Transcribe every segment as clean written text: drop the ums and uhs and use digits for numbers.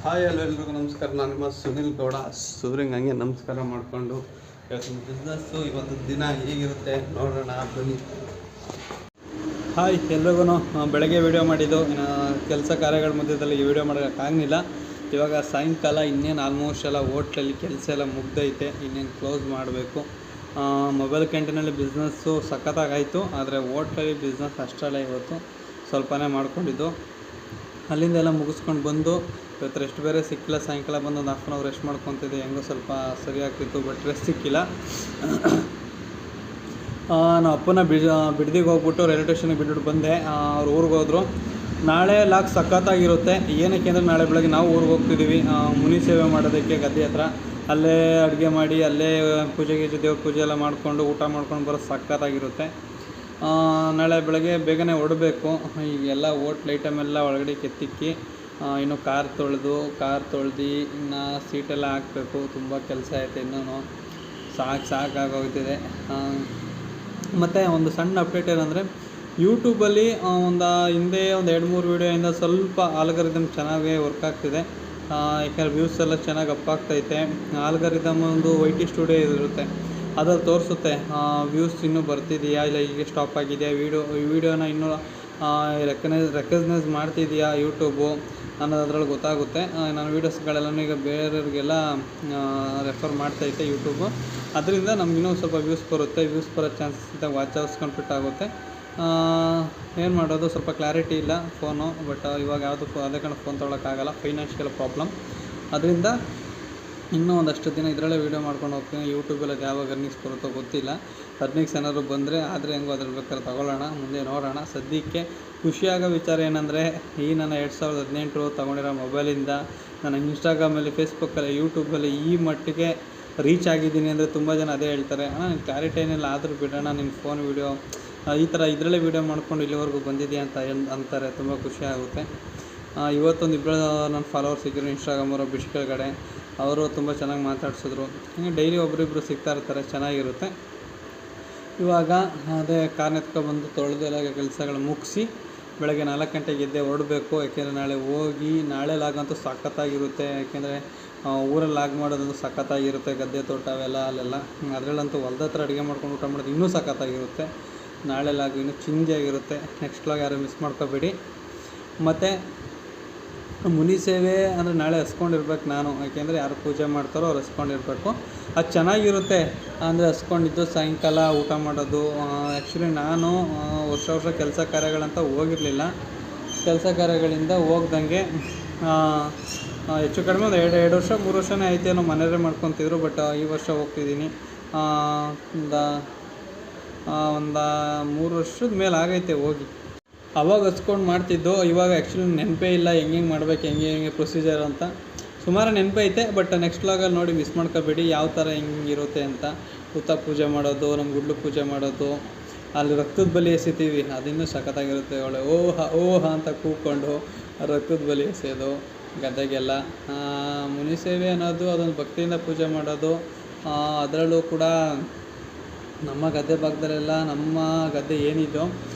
Hi hello ಎಲ್ರಿಗೂ ನಮಸ್ಕಾರ. ನಾನು ನಿಮ್ಮ ಸುನಿಲ್ ಗೌಡ. ಸೂರ್ಯಂಗೆ ಹಂಗೆ ನಮಸ್ಕಾರ ಮಾಡಿಕೊಂಡು ಬಿಸ್ನೆಸ್ಸು ಇವತ್ತು ದಿನ ಹೇಗಿರುತ್ತೆ ನೋಡೋಣ ಬನ್ನಿ. ಹಾಯ್ ಎಲ್ರಿಗೂ ಬೆಳಗ್ಗೆ ವೀಡಿಯೋ ಮಾಡಿದ್ದು, ಕೆಲಸ ಕಾರ್ಯಗಳ ಮಧ್ಯದಲ್ಲಿ ಈ ವಿಡಿಯೋ ಮಾಡೋಕ್ಕಾಗಲಿಲ್ಲ. ಇವಾಗ ಸಾಯಂಕಾಲ ಇನ್ನೇನು ಆಲ್ಮೋಸ್ಟ್ ಎಲ್ಲ ಹೋಟ್ಲಲ್ಲಿ ಕೆಲಸ ಎಲ್ಲ ಮುಗ್ದೈತೆ, ಇನ್ನೇನು ಕ್ಲೋಸ್ ಮಾಡಬೇಕು. ಮೊಬೈಲ್ ಕ್ಯಾಂಟೀನಲ್ಲಿ ಬಿಸ್ನೆಸ್ಸು ಸಖತ್ತಾಗಾಯಿತು, ಆದರೆ ಹೋಟ್ಲಲ್ಲಿ ಬಿಸ್ನೆಸ್ ಅಷ್ಟಲ್ಲ. ಇವತ್ತು ಸ್ವಲ್ಪನೇ ಮಾಡ್ಕೊಂಡಿದ್ದು. ಅಲ್ಲಿಂದ ಎಲ್ಲ ಮುಗಿಸ್ಕೊಂಡು ಬಂದು ಇವತ್ತು ರೆಸ್ಟ್ ಬೇರೆ ಸಿಕ್ಕಿಲ್ಲ. ಸಾಯಂಕಾಲ ಬಂದು ಒಂದು ಹಾಫ್ ಆನ್ ಅವರ್ ರೆಸ್ಟ್ ಮಾಡ್ಕೊತಿದ್ದೆ. ಹೆಂಗೋ ಸ್ವಲ್ಪ ಸರಿ ಆಗ್ತಿತ್ತು, ಬಟ್ ರೆಸ್ಟ್ ಸಿಕ್ಕಿಲ್ಲ. ನಾವು ಅಪ್ಪನ ಬಿಡ್ದಿಗೆ ಹೋಗ್ಬಿಟ್ಟು ರೈಲ್ವೆ ಸ್ಟೇಷನ್ಗೆ ಬಿಟ್ಬಿಟ್ಟು ಬಂದೆ. ಅವ್ರು ಊರಿಗೆ ಹೋದರು. ನಾಳೆ ಲಾಕ್ ಸಖತ್ತಾಗಿರುತ್ತೆ. ಏನಕ್ಕೆ ಅಂದರೆ ನಾಳೆ ಬೆಳಗ್ಗೆ ನಾವು ಊರಿಗೆ ಹೋಗ್ತಿದ್ದೀವಿ ಮುನಿ ಸೇವೆ ಮಾಡೋದಕ್ಕೆ ಗದ್ದೆ ಹತ್ರ. ಅಲ್ಲೇ ಅಡುಗೆ ಮಾಡಿ, ಅಲ್ಲೇ ಪೂಜೆ ದೇವ್ರ ಪೂಜೆ ಎಲ್ಲ ಮಾಡಿಕೊಂಡು ಊಟ ಮಾಡ್ಕೊಂಡು ಬರೋದು ಸಖತ್ತಾಗಿರುತ್ತೆ. ನಾಳೆ ಬೆಳಗ್ಗೆ ಬೇಗನೆ ಹೊರಡಬೇಕು. ಈಗೆಲ್ಲ ಹೋಟ್ಲ್ ಐಟಮ್ ಎಲ್ಲ ಒಳಗಡೆ ಕೆತ್ತಿಕ್ಕಿ ಇನ್ನು ಕಾರ್ ತೊಳೆದು ಇನ್ನು ಸೀಟೆಲ್ಲ ಹಾಕಬೇಕು. ತುಂಬ ಕೆಲಸ ಐತೆ, ಇನ್ನೂ ಸಾಕಾಗೋಗ್ತಿದೆ. ಮತ್ತು ಒಂದು ಸಣ್ಣ ಅಪ್ಡೇಟ್ ಏನಂದರೆ, ಯೂಟ್ಯೂಬಲ್ಲಿ ಹಿಂದೆ ಒಂದು 2-3 ವೀಡಿಯೋಯಿಂದ ಸ್ವಲ್ಪ ಆಲ್ಗರಿದಮ್ ಚೆನ್ನಾಗೇ ವರ್ಕ್ ಆಗ್ತಿದೆ. ಯಾಕಂದರೆ ವ್ಯೂಸ್ ಎಲ್ಲ ಚೆನ್ನಾಗಿ ಅಪ್ ಆಗ್ತೈತೆ. ಆಲ್ಗರಿದಮ್ ಒಂದು YT ಸ್ಟುಡಿಯೋ ಇರುತ್ತೆ, ಅದ್ರಲ್ಲಿ ತೋರಿಸುತ್ತೆ ವ್ಯೂಸ್ ಇನ್ನೂ ಬರ್ತಿದೆಯಾ ಇಲ್ಲ ಹೀಗೆ ಸ್ಟಾಪ್ ಆಗಿದೆಯಾ, ಈ ವಿಡಿಯೋನ ಇನ್ನೂ ರೆಕಗ್ನೈಸ್ ಮಾಡ್ತಿದೆಯಾ ಯೂಟ್ಯೂಬು ಅನ್ನೋದು ಅದ್ರಲ್ಲಿ ಗೊತ್ತಾಗುತ್ತೆ. ನನ್ನ ವೀಡಿಯೋಸ್ಗಳೆಲ್ಲನೂ ಈಗ ಬೇರೆಯವ್ರಿಗೆಲ್ಲ ರೆಫರ್ ಮಾಡ್ತೈತೆ ಯೂಟ್ಯೂಬು. ಅದರಿಂದ ನಮ್ಗೆ ಇನ್ನೂ ಸ್ವಲ್ಪ ವ್ಯೂಸ್ ಬರುತ್ತೆ. ವ್ಯೂಸ್ ಬರೋ ಚಾನ್ಸಸ್ ಇದ್ದಾಗ ವಾಚ್ ಅವರ್ಸ್ ಕಂಪ್ಲೀಟ್ ಆಗುತ್ತೆ. ಏನು ಮಾಡೋದು, ಸ್ವಲ್ಪ ಕ್ಲಾರಿಟಿ ಇಲ್ಲ ಫೋನು. ಬಟ್ ಇವಾಗ ಯಾವುದಕ್ಕೂ ಅದೇ ಕಡೆ ಫೋನ್ ತೊಗೊಳಕ್ಕಾಗಲ್ಲ, ಫೈನಾನ್ಷಿಯಲ್ ಪ್ರಾಬ್ಲಮ್. ಅದರಿಂದ ಇನ್ನೂ ಒಂದಷ್ಟು ದಿನ ಇದರಲ್ಲೇ ವೀಡಿಯೋ ಮಾಡ್ಕೊಂಡು ಹೋಗ್ತೀನಿ. ಯೂಟ್ಯೂಬಲ್ಲಿ ಅದು ಯಾವಾಗ ಅರ್ನಿಂಗ್ಸ್ ಬರುತ್ತೋ ಗೊತ್ತಿಲ್ಲ. ಅರ್ನಿಂಗ್ಸ್ ಏನಾದರೂ ಬಂದರೆ ಹೆಂಗೋ ಅದ್ರಲ್ಲಿ ಬೇಕಾದ್ರೆ ತೊಗೊಳ್ಳೋಣ, ಮುಂದೆ ನೋಡೋಣ. ಸದ್ಯಕ್ಕೆ ಖುಷಿಯಾಗೋ ವಿಚಾರ ಏನಂದರೆ, ಈ ನನ್ನ 2018 ತೊಗೊಂಡಿರೋ ಮೊಬೈಲಿಂದ ನಾನು ಇನ್ಸ್ಟಾಗ್ರಾಮಲ್ಲಿ, ಫೇಸ್ಬುಕ್ಕಲ್ಲಿ, ಯೂಟ್ಯೂಬಲ್ಲಿ ಈ ಮಟ್ಟಿಗೆ ರೀಚ್ ಆಗಿದ್ದೀನಿ ಅಂದರೆ ತುಂಬ ಜನ ಅದೇ ಹೇಳ್ತಾರೆ, ಕ್ಲಾರಿಟಿ ಏನಿಲ್ಲ ಆದರೂ ಬಿಡೋಣ, ನಿನ್ನ ಫೋನ್ ವೀಡಿಯೋ ಈ ಥರ ಇದರಲ್ಲೇ ವೀಡಿಯೋ ಮಾಡ್ಕೊಂಡು ಇಲ್ಲಿವರೆಗೂ ಬಂದಿದೆಯಾ ಅಂತ ಅಂತಾರೆ. ತುಂಬ ಖುಷಿ ಆಗುತ್ತೆ. ಇವತ್ತೊಂದು ಇಬ್ಬರು ನನ್ನ ಫಾಲೋವರ್ಸ್ ಸಿಕ್ಕಿದ್ರು ಇನ್ಸ್ಟಾಗ್ರಾಮವರು ಬಿಟ್ಟು ಕೆಳಗಡೆ. ಅವರು ತುಂಬ ಚೆನ್ನಾಗಿ ಮಾತಾಡ್ಸಿದ್ರು. ಹಿಂಗೆ ಡೈಲಿ ಒಬ್ಬರಿಬ್ಬರು ಸಿಗ್ತಾ ಇರ್ತಾರೆ, ಚೆನ್ನಾಗಿರುತ್ತೆ. ಇವಾಗ ಅದೇ ಕಾರ್ ಎತ್ಕೊಬಂದು ತೊಳೆದು ಎಲ್ಲ ಕೆಲಸಗಳು ಮುಗಿಸಿ ಬೆಳಗ್ಗೆ 4 ಗಂಟೆಗೆ ಎದ್ದೆ ಹೊರಡಬೇಕು. ಯಾಕೆಂದರೆ ನಾಳೆ ಹೋಗಿ ನಾಳೆ ಲಾಗಂತೂ ಸಖತ್ತಾಗಿರುತ್ತೆ. ಯಾಕೆಂದರೆ ಊರಲ್ಲಿ ಲಾಗ್ ಮಾಡೋದಂತೂ ಸಖತ್ತಾಗಿರುತ್ತೆ. ಗದ್ದೆ ತೋಟ ಅವೆಲ್ಲ ಅಲ್ಲೆಲ್ಲ, ಅದರಲ್ಲಂತೂ ಹೊಲ್ದ ಹತ್ರ ಅಡುಗೆ ಮಾಡ್ಕೊಂಡು ಊಟ ಮಾಡೋದು ಇನ್ನೂ ಸಖತ್ತಾಗಿರುತ್ತೆ. ನಾಳೆ ಲಾಗ್ ಇನ್ನೂ ಚಿಂಜಿಯಾಗಿರುತ್ತೆ. ನೆಕ್ಸ್ಟ್ ಲಾಗ್ ಯಾರು ಮಿಸ್ ಮಾಡ್ಕೋಬೇಡಿ. ಮತ್ತು ಮುನಿ ಸೇವೆ ಅಂದರೆ ನಾಳೆ ಹಸ್ಕೊಂಡಿರ್ಬೇಕು ನಾನು. ಯಾಕೆಂದರೆ ಯಾರು ಪೂಜೆ ಮಾಡ್ತಾರೋ ಅವ್ರು ಹಸ್ಕೊಂಡಿರ್ಬೇಕು. ಅದು ಚೆನ್ನಾಗಿರುತ್ತೆ. ಅಂದರೆ ಹಸ್ಕೊಂಡಿದ್ದು ಸಾಯಂಕಾಲ ಊಟ ಮಾಡೋದು. ಆ್ಯಕ್ಚುಲಿ ನಾನು ವರ್ಷ ಕೆಲಸ ಕಾರ್ಯಗಳಂತ ಹೋಗಿರಲಿಲ್ಲ. ಕೆಲಸ ಕಾರ್ಯಗಳಿಂದ ಹೋಗ್ದಂಗೆ ಹೆಚ್ಚು ಕಡಿಮೆ ಒಂದು 2 ವರ್ಷ 3 ವರ್ಷನೇ ಆಯ್ತೇನೋ ಮನೆಯವರೇ ಮಾಡ್ಕೊತಿದ್ರು. ಬಟ್ ಈ ವರ್ಷ ಹೋಗ್ತಿದ್ದೀನಿ. ಒಂದು 3 ವರ್ಷದ ಮೇಲೆ ಆಗೈತೆ ಹೋಗಿ. ಅವಾಗ ಹಚ್ಕೊಂಡು ಮಾಡ್ತಿದ್ದು. ಇವಾಗ ಆ್ಯಕ್ಚುಲಿ ನೆನಪೇ ಇಲ್ಲ ಹೆಂಗೆ ಮಾಡ್ಬೇಕು, ಹೆಂಗೆ ಪ್ರೊಸೀಜರ್ ಅಂತ. ಸುಮಾರು ನೆನಪೈತೆ, ಬಟ್ ನೆಕ್ಸ್ಟ್ ಲಾಗಲ್ಲಿ ನೋಡಿ ಮಿಸ್ ಮಾಡ್ಕೋಬೇಡಿ ಯಾವ ಥರ ಹೆಂಗಿರುತ್ತೆ ಅಂತ. ಹುತ್ತ ಪೂಜೆ ಮಾಡೋದು, ನಮ್ಮ ಗುಡ್ಲು ಪೂಜೆ ಮಾಡೋದು, ಅಲ್ಲಿ ರಕ್ತದ ಬಲಿ ಎಸಿತೀವಿ, ಅದಿನ್ನೂ ಸಖತ್ತಾಗಿರುತ್ತೆ. ಒಳ್ಳೆ ಓಹ ಅಂತ ಕೂತ್ಕೊಂಡು ರಕ್ತದ ಬಲಿ ಎಸೆಯೋದು ಗದ್ದೆಗೆಲ್ಲ. ಮುನಿ ಸೇವೆ ಅನ್ನೋದು ಅದೊಂದು ಭಕ್ತಿಯಿಂದ ಪೂಜೆ ಮಾಡೋದು. ಅದರಲ್ಲೂ ಕೂಡ ನಮ್ಮ ಗದ್ದೆ ಭಾಗದಲ್ಲೆಲ್ಲ, ನಮ್ಮ ಗದ್ದೆ ಏನಿದೆಯೋ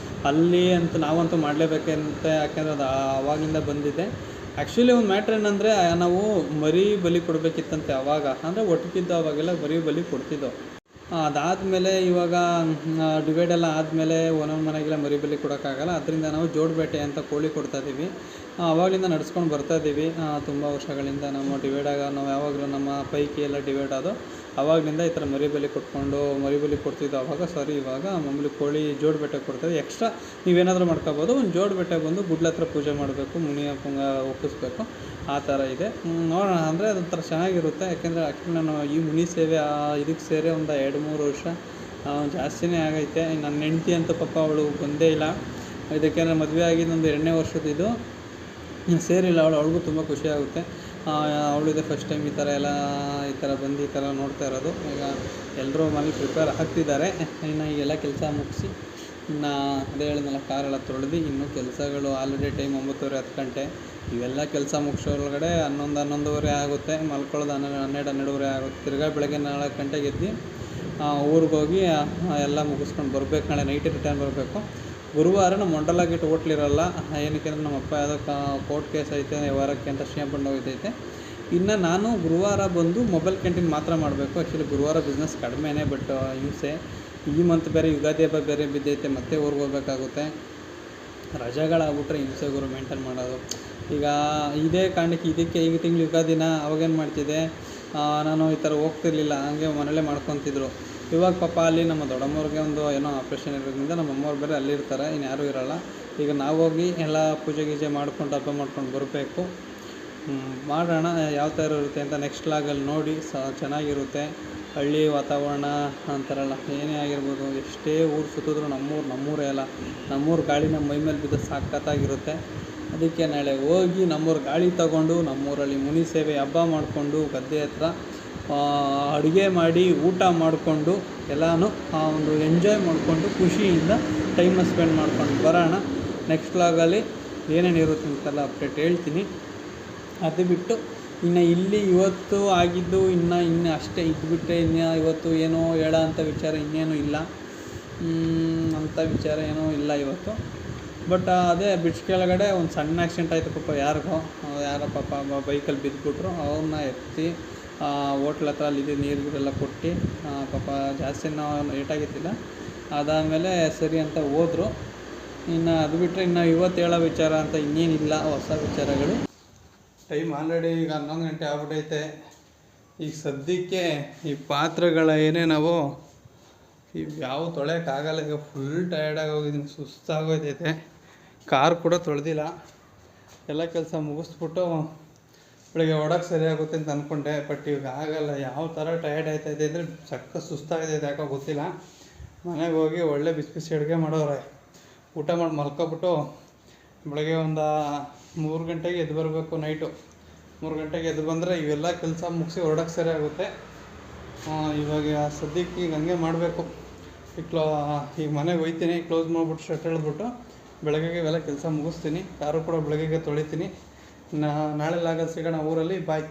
ಅಲ್ಲಿ ಅಂತ ನಾವಂತೂ ಮಾಡಲೇಬೇಕಂತ. ಯಾಕೆಂದರೆ ಅದು ಆವಾಗಿಂದ ಬಂದಿದೆ. ಆ್ಯಕ್ಚುಲಿ ಒಂದು ಮ್ಯಾಟ್ರ್ ಏನಂದರೆ, ನಾವು ಮರಿ ಬಲಿ ಕೊಡಬೇಕಿತ್ತಂತೆ ಅವಾಗ. ಅಂದರೆ ಒಟ್ಟಿಗಿದ್ದು ಅವಾಗೆಲ್ಲ ಮರಿ ಬಲಿ ಕೊಡ್ತಿದ್ದೋ. ಅದಾದಮೇಲೆ ಇವಾಗ ಡಿವೈಡೆಲ್ಲ ಆದಮೇಲೆ ಒಂದೊಂದು ಮನೆಗೆಲ್ಲ ಮರಿ ಬಲಿ ಕೊಡೋಕ್ಕಾಗಲ್ಲ. ಅದರಿಂದ ನಾವು ಜೋಡಬೇಟೆ ಅಂತ ಕೋಳಿ ಕೊಡ್ತಾಯಿದ್ದೀವಿ. ಆವಾಗಲಿಂದ ನಡ್ಸ್ಕೊಂಡು ಬರ್ತಾಯಿದ್ದೀವಿ. ತುಂಬ ವರ್ಷಗಳಿಂದ ನಾವು ನಾವು ಯಾವಾಗಲೂ ನಮ್ಮ ಪೈಕಿ ಎಲ್ಲ ಡಿವೈಡ್ ಆದೋ ಆವಾಗಲಿಂದ ಈ ಥರ ಮರಿ ಬಲಿ ಕೊಡ್ತಿದ್ದೋ ಅವಾಗ. ಇವಾಗ ಮಾಮೂಲಿ ಕೋಳಿ ಜೋಡಬೇಟೆ ಕೊಡ್ತೀವಿ. ಎಕ್ಸ್ಟ್ರಾ ನೀವೇನಾದರೂ ಮಾಡ್ಕೋಬೋದು. ಒಂದು ಜೋಡಬೇಟೆ ಬಂದು ಗುಡ್ಲ ಹತ್ರ ಪೂಜೆ ಮಾಡಬೇಕು, ಮುನಿ ಅಪ್ಪಂಗೆ ಒಪ್ಪಿಸ್ಬೇಕು, ಆ ಥರ ಇದೆ. ನೋಡೋಣ, ಅಂದರೆ ಅದೊಂಥರ ಚೆನ್ನಾಗಿರುತ್ತೆ. ಯಾಕೆಂದರೆ ಆ್ಯಕ್ಚುಲಿ ನಾನು ಈ ಮುನಿ ಸೇವೆ ಇದಕ್ಕೆ ಸೇರಿ ಒಂದು 2-3 ವರ್ಷ ಜಾಸ್ತಿನೇ ಆಗೈತೆ. ನನ್ನ ಹೆಂಡ್ತಿ ಅಂತ ಪಾಪ ಅವಳು ಬಂದೇ ಇಲ್ಲ ಇದಕ್ಕೆ. ಮದುವೆ ಆಗಿದ್ದು ಒಂದು 2ನೇ ವರ್ಷದಿದ್ದು, ಸೇರಿಲ್ಲ ಅವಳಿಗೂ ತುಂಬ ಖುಷಿಯಾಗುತ್ತೆ. ಅವಳಿದೆ ಫಸ್ಟ್ ಟೈಮ್ ಈ ಥರ ಬಂದು ಈ ಥರ ನೋಡ್ತಾ ಇರೋದು. ಈಗ ಎಲ್ಲರೂ ಮನೇಲಿ ಪ್ರಿಪೇರ್ ಆಗ್ತಿದ್ದಾರೆ. ಇನ್ನು ಈಗೆಲ್ಲ ಕೆಲಸ ಮುಗಿಸಿ ಇನ್ನು ಅದೇ ಹೇಳಿದ್ನಲ್ಲ, ಕಾರೆಲ್ಲ ತೊಳೆದು ಇನ್ನೂ ಕೆಲಸಗಳು ಆಲ್ರೆಡಿ ಟೈಮ್ 9:30-10 ಗಂಟೆ. ಇವೆಲ್ಲ ಕೆಲಸ ಮುಗಿಸೋಳಗಡೆ 11-11:30 ಆಗುತ್ತೆ. ಮಲ್ಕೊಳ್ಳೋದು 12-12:30 ಆಗುತ್ತೆ. ತಿರ್ಗಾ ಬೆಳಗ್ಗೆ 4 ಗಂಟೆಗೆ ಎದ್ದು ಊರಿಗೆ ಹೋಗಿ ಎಲ್ಲ ಮುಗಿಸ್ಕೊಂಡು ಬರಬೇಕು. ನಾಳೆ ನೈಟ್ ರಿಟರ್ನ್ ಬರಬೇಕು. ಗುರುವಾರ ನಮ್ಮ ಮಂಡಲ ಗೇಟ್ ಹೋಟ್ಲಿರಲ್ಲ. ಏನಕ್ಕೆ ಅಂದರೆ ನಮ್ಮ ಅಪ್ಪ ಯಾವುದೋ ಕೋರ್ಟ್ ಕೇಸ್ ಐತೆ ವ್ಯವಹಾರಕ್ಕೆ ಅಂತ ಶ್ರೀರಂಗಪಟ್ಟಣ ಹೋಗ್ತೈತೆ. ಇನ್ನು ನಾನು ಗುರುವಾರ ಬಂದು ಮೊಬೈಲ್ ಕ್ಯಾಂಟೀನ್ ಮಾತ್ರ ಮಾಡಬೇಕು. ಆ್ಯಕ್ಚುಲಿ ಗುರುವಾರ ಬಿಸ್ನೆಸ್ ಕಡಿಮೆನೇ, ಬಟ್ ಹಿಂಸೆ. ಈ ಮಂತ್ ಬೇರೆ ಯುಗಾದಿ ಹಬ್ಬ ಬೇರೆ ಬಿದ್ದೈತೆ, ಮತ್ತೆ ಊರಿಗೆ ಹೋಗ್ಬೇಕಾಗುತ್ತೆ. ರಜೆಗಳಾಗ್ಬಿಟ್ರೆ ಹಿಂಸೆ ಗುರು ಮೇಂಟೈನ್ ಮಾಡೋದು. ಈಗ ಇದೇ ಕಾರಣಕ್ಕೆ ಇದಕ್ಕೆ ಈಗ ತಿಂಗಳು ಯುಗಾದಿನ ಅವಾಗೇನು ಮಾಡ್ತಿದ್ದೆ, ನಾನು ಈ ಥರ ಹೋಗ್ತಿರ್ಲಿಲ್ಲ, ಹಂಗೆ ಮನೇಲೇ ಮಾಡ್ಕೊತಿದ್ರು. ಇವಾಗ ಪಾಪ ಅಲ್ಲಿ ನಮ್ಮ ದೊಡ್ಡಮ್ಮವ್ರಿಗೆ ಒಂದು ಏನೋ ಆಪ್ರೇಷನ್ ಇರೋದ್ರಿಂದ ನಮ್ಮ ಅಮ್ಮವ್ರು ಬೇರೆ ಅಲ್ಲಿರ್ತಾರೆ, ಇನ್ನು ಯಾರೂ ಇರೋಲ್ಲ. ಈಗ ನಾವು ಹೋಗಿ ಎಲ್ಲ ಪೂಜೆ ಗೀಜೆ ಮಾಡ್ಕೊಂಡು ಹಬ್ಬ ಮಾಡ್ಕೊಂಡು ಬರಬೇಕು. ಮಾಡೋಣ ಯಾವ ಥರ ಇರುತ್ತೆ ಅಂತ ನೆಕ್ಸ್ಟ್ ಲಾಗಲ್ಲಿ ನೋಡಿ. ಚೆನ್ನಾಗಿರುತ್ತೆ. ಹಳ್ಳಿ ವಾತಾವರಣ ಅಂತಾರಲ್ಲ, ಏನೇ ಆಗಿರ್ಬೋದು, ಎಷ್ಟೇ ಊರು ಸುತ್ತಿದ್ರು ನಮ್ಮೂರೇ ಅಲ್ಲ. ನಮ್ಮೂರು ಗಾಳಿ ನಮ್ಮ ಮೈ ಮೇಲೆ ಬಿದ್ದು ಸಖತ್ತಾಗಿರುತ್ತೆ. ಅದಕ್ಕೆ ನಾಳೆ ಹೋಗಿ ನಮ್ಮೂರು ಗಾಳಿ ತಗೊಂಡು ನಮ್ಮೂರಲ್ಲಿ ಮುನಿ ಸೇವೆ ಹಬ್ಬ ಮಾಡಿಕೊಂಡು ಗದ್ದೆ ಹತ್ರ ಅಡುಗೆ ಮಾಡಿ ಊಟ ಮಾಡಿಕೊಂಡು ಎಲ್ಲನೂ ಒಂದು ಎಂಜಾಯ್ ಮಾಡಿಕೊಂಡು ಖುಷಿಯಿಂದ ಟೈಮನ್ನ ಸ್ಪೆಂಡ್ ಮಾಡ್ಕೊಂಡು ಬರೋಣ. ನೆಕ್ಸ್ಟ್ ವ್ಲಾಗಲ್ಲಿ ಏನೇನು ಇರುತ್ತೆ ಅಂತೆಲ್ಲ ಅಪ್ಡೇಟ್ ಹೇಳ್ತೀನಿ. ಅದು ಬಿಟ್ಟು ಇನ್ನು ಇಲ್ಲಿ ಇವತ್ತು ಆಗಿದ್ದು ಇನ್ನು ಅಷ್ಟೇ ಇದ್ದುಬಿಟ್ರೆ ಇವತ್ತು ಏನೋ ಹೇಳೋ ಅಂಥ ವಿಚಾರ ಇನ್ನೇನು ಇಲ್ಲ, ಅಂಥ ವಿಚಾರ ಏನೂ ಇಲ್ಲ ಇವತ್ತು. ಬಟ್ ಅದೇ ಬ್ರಿಡ್ಜ್ ಕೆಳಗಡೆ ಒಂದು ಸಣ್ಣ ಆಕ್ಸಿಡೆಂಟ್ ಆಯಿತು ಪಾಪ. ಯಾರೋ ಪಾಪ ಬೈಕಲ್ಲಿ ಬಿದ್ದುಬಿಟ್ರು. ಅವ್ರನ್ನ ಎತ್ತಿ ಹೋಟ್ಲ್ ಹತ್ರ ಅಲ್ಲಿದ್ದು ನೀರೆಲ್ಲ ಕೊಟ್ಟು ಪಾಪ ಜಾಸ್ತಿ ನಾವು ಏಟಾಗಿತ್ತಿಲ್ಲ. ಅದಾದಮೇಲೆ ಸರಿ ಅಂತ ಹೋದರು. ಇನ್ನು ಅದು ಬಿಟ್ಟರೆ ಇನ್ನು ಇವತ್ತು ಹೇಳೋ ವಿಚಾರ ಅಂತ ಇನ್ನೇನಿಲ್ಲ ಹೊಸ ವಿಚಾರಗಳು. ಟೈಮ್ ಆಲ್ರೆಡಿ ಈಗ 11 ಗಂಟೆ ಆಗ್ಬಿಟ್ಟೈತೆ. ಈಗ ಸದ್ಯಕ್ಕೆ ಈ ಪಾತ್ರೆಗಳ ಏನೇ ನಾವು ಯಾವ ತೊಳೆಯೋಕ್ಕಾಗಲ್ಲ. ಈಗ ಫುಲ್ ಟಯರ್ಡಾಗಿ ಹೋಗಿದ್ದೀನಿ, ಸುಸ್ತಾಗೋಯ್ತೈತೆ. ಕಾರ್ ಕೂಡ ತೊಳೆದಿಲ್ಲ. ಎಲ್ಲ ಕೆಲಸ ಮುಗಿಸ್ಬಿಟ್ಟು ಬೆಳಗ್ಗೆ ಹೊಡೋಕ್ಕೆ ಸರಿಯಾಗುತ್ತೆ ಅಂತ ಅಂದ್ಕೊಂಡೆ, ಬಟ್ ಈಗ ಆಗಲ್ಲ. ಯಾವ ಥರ ಟಯರ್ಡ್ ಆಯ್ತೈತೆ ಅಂದರೆ ಸಕ್ಕ ಸುಸ್ತಾಗೈತೈತೆ, ಯಾಕೋ ಗೊತ್ತಿಲ್ಲ. ಮನೆಗೆ ಹೋಗಿ ಒಳ್ಳೆ ಬಿಸಿ ಬಿಸಿ ಅಡುಗೆ ಮಾಡೋರೆ, ಊಟ ಮಾಡಿ ಮಲ್ಕೊಬಿಟ್ಟು ಬೆಳಗ್ಗೆ ಒಂದು 3 ಗಂಟೆಗೆ ಎದ್ದು ಬರಬೇಕು. ನೈಟು 3 ಗಂಟೆಗೆ ಎದ್ದು ಬಂದರೆ ಇವೆಲ್ಲ ಕೆಲಸ ಮುಗಿಸಿ ಹೊರಡೋಕ್ಕೆ ಸರಿ ಆಗುತ್ತೆ. ಇವಾಗ ಸದ್ಯಕ್ಕೆ ಈಗ ಹಂಗೆ ಮಾಡಬೇಕು. ಈಗ ಮನೆಗೆ ಹೋಗ್ತೀನಿ, ಕ್ಲೋಸ್ ಮಾಡಿಬಿಟ್ಟು ಶರ್ಟ್ ಎಳೆದ್ಬಿಟ್ಟು ಬೆಳಗ್ಗೆಗೆ ಇವೆಲ್ಲ ಕೆಲಸ ಮುಗಿಸ್ತೀನಿ. ಕಾರು ಕೂಡ ಬೆಳಗ್ಗೆಗೆ ತೊಳಿತೀನಿ. ನಾಳೆ ಲಾಗಲ್ಲಿ ಸಿಗೋಣ ಊರಲ್ಲಿ. ಬಾಯ್.